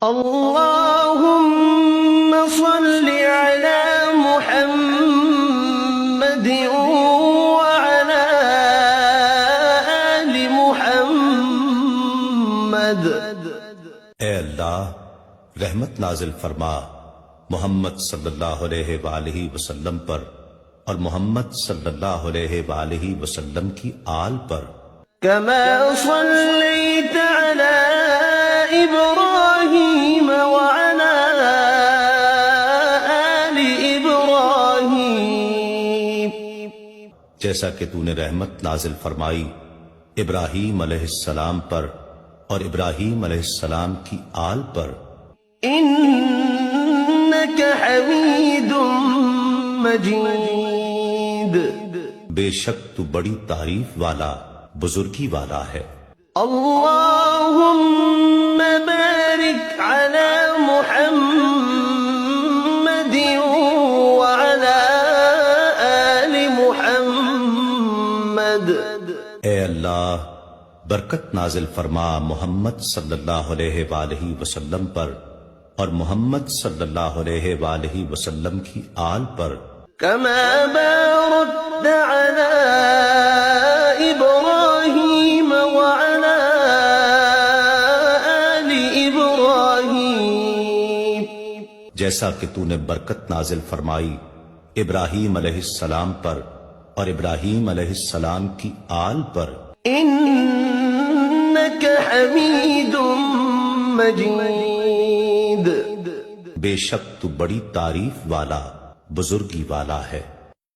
اللهم صل على محمد وعلى آل محمد۔ اے اللہ رحمت نازل فرما محمد صلی اللہ علیہ وآلہ وسلم پر اور محمد صلی اللہ علیہ وآلہ وسلم کی آل پر۔ كما صليت على إبراهيم وعلى آل إبراهيم، جیسا کہ تو نے رحمت نازل فرمائی ابراہیم علیہ السلام پر اور ابراہیم علیہ السلام کی آل پر۔ إنك حميد مجيد، بے شک تو بڑی تعریف والا بزرگی والا ہے۔ اللهم بارك على محمد وعلى آل محمد۔ اے اللہ برکت نازل فرما محمد صلی اللہ علیہ وآلہ وسلم پر اور محمد صلی اللہ علیہ وآلہ وسلم کی آل پر۔ كما باركت على إبراهيم وعلى آل إبراهيم، جیسا کہ تو نے برکت نازل فرمائی ابراہیم علیہ السلام پر اور ابراہیم علیہ السلام کی آل پر۔ إنك حميد مجيد، بے شک تو بڑی تعریف والا بزرگی والا ہے۔